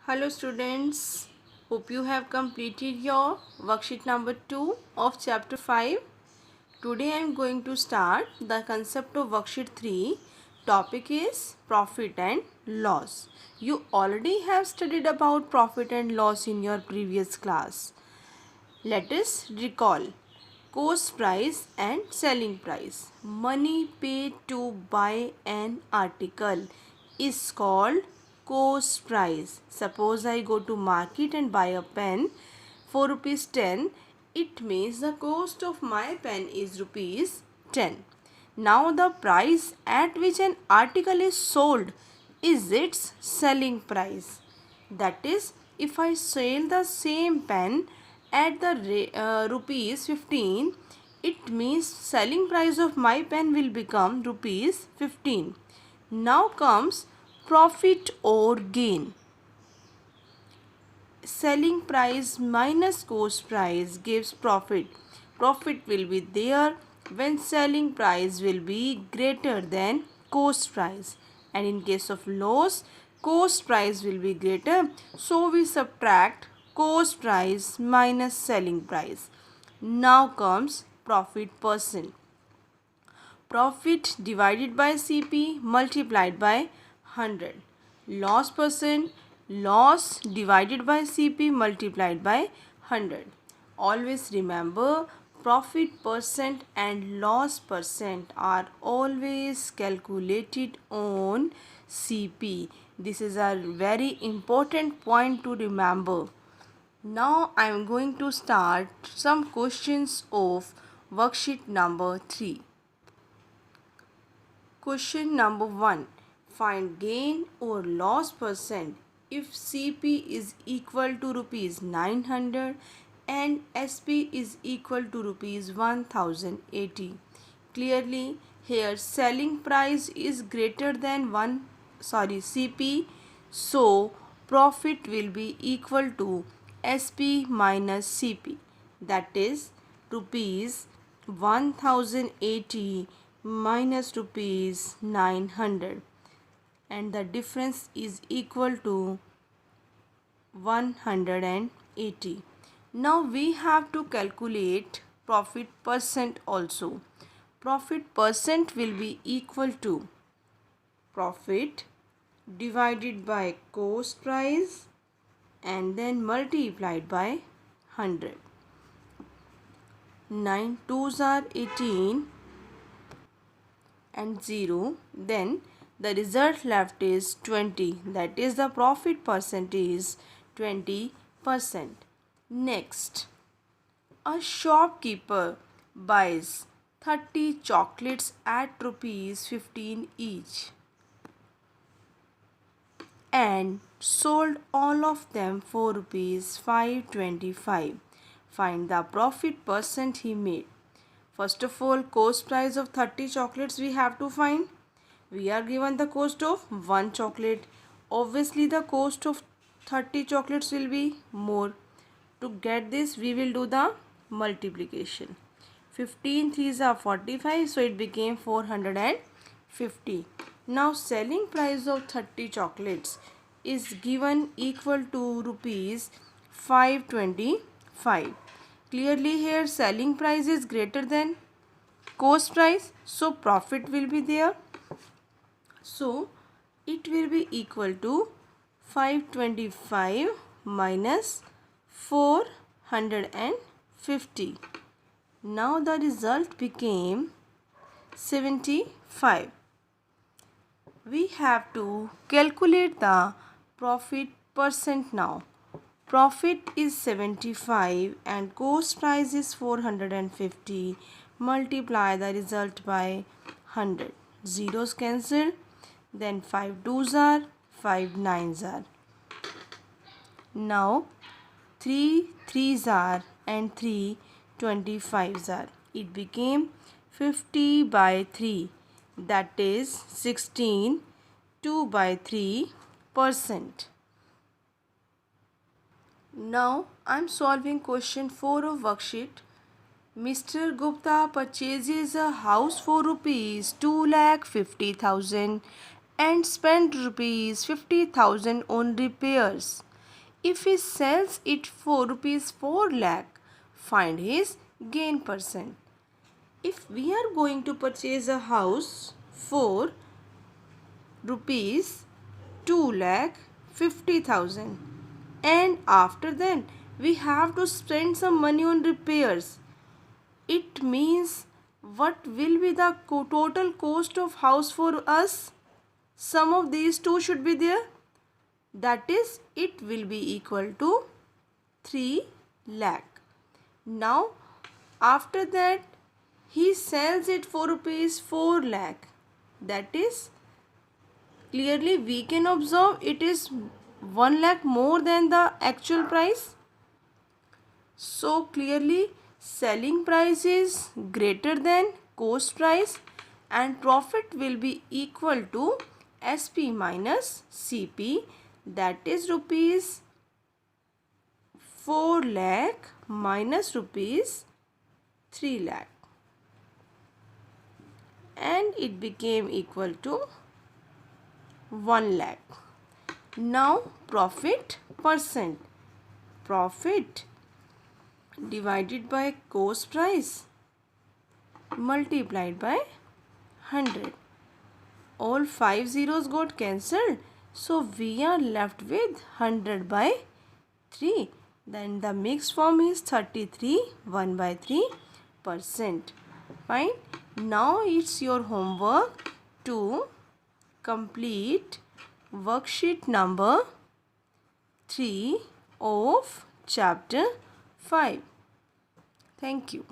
Hello students, hope you have completed your worksheet number 2 of chapter 5. Today I am going to start the concept of worksheet 3. Topic is profit and loss. You already have studied about profit and loss in your previous class. Let us recall cost price and selling price. Money paid to buy an article is called cost price. Suppose I go to market and buy a pen for rupees 10. It means the cost of my pen is rupees 10. Now the price at which an article is sold is its selling price. That is, if I sell the same pen at the rupees 15, it means selling price of my pen will become rupees 15. Now comes profit or gain. Selling price minus cost price gives profit. Profit will be there when selling price will be greater than cost price, and in case of loss, cost price will be greater, so we subtract cost price minus selling price. Now comes profit percent. Profit divided by CP multiplied by 100. Loss percent, loss divided by CP multiplied by 100. Always remember, profit percent and loss percent are always calculated on CP. This is a very important point to remember. Now I am going to start some questions of worksheet number 3. Question number 1. Find gain or loss percent if CP is equal to rupees 900 and SP is equal to rupees 1080. Clearly here selling price is greater than CP, so profit will be equal to SP minus CP, that is rupees 1080 minus rupees 900, and the difference is equal to 180. Now we have to calculate profit percent also. Profit percent will be equal to profit divided by cost price and then multiplied by 100. 9 2s are 18 and 0, then the result left is 20, that is the profit percent is 20%. Next, a shopkeeper buys 30 chocolates at rupees 15 each and sold all of them for rupees 525. Find the profit percent he made. First of all, cost price of 30 chocolates we have to find. We are given the cost of 1 chocolate. Obviously, the cost of 30 chocolates will be more. To get this, we will do the multiplication. 15 3s are 45, so it became 450. Now, selling price of 30 chocolates is given equal to rupees 525. Clearly here selling price is greater than cost price, so profit will be there. So it will be equal to 525 minus 450. Now the result became 75. We have to calculate the profit percent now. Profit is 75 and cost price is 450. Multiply the result by 100. Zeros cancelled. Then 5 2s are, 5 9s are. Now 3 3s are and 3 25s are. It became 50 by 3. That is 16. 2 by 3%. Now I am solving question 4 of worksheet. Mr. Gupta purchases a house for rupees 2,50,000 and spent rupees 50,000 on repairs. If he sells it for rupees 4 lakh, find his gain percent. If we are going to purchase a house for rupees 2,50,000 and after that we have to spend some money on repairs, it means what will be the total cost of house for us? Some of these two should be there. That is, it will be equal to 3 lakh. Now, after that, he sells it for rupees 4 lakh. That is, clearly we can observe it is 1 lakh more than the actual price. So, clearly selling price is greater than cost price and profit will be equal to SP minus CP, that is rupees 4 lakh minus rupees 3 lakh, and it became equal to 1 lakh. Now profit percent. Profit divided by cost price multiplied by 100. All 5 zeros got cancelled. So we are left with 100 by 3. Then the mixed form is 33 1 by 3%. Fine. Now it's your homework to complete worksheet number 3 of chapter 5. Thank you.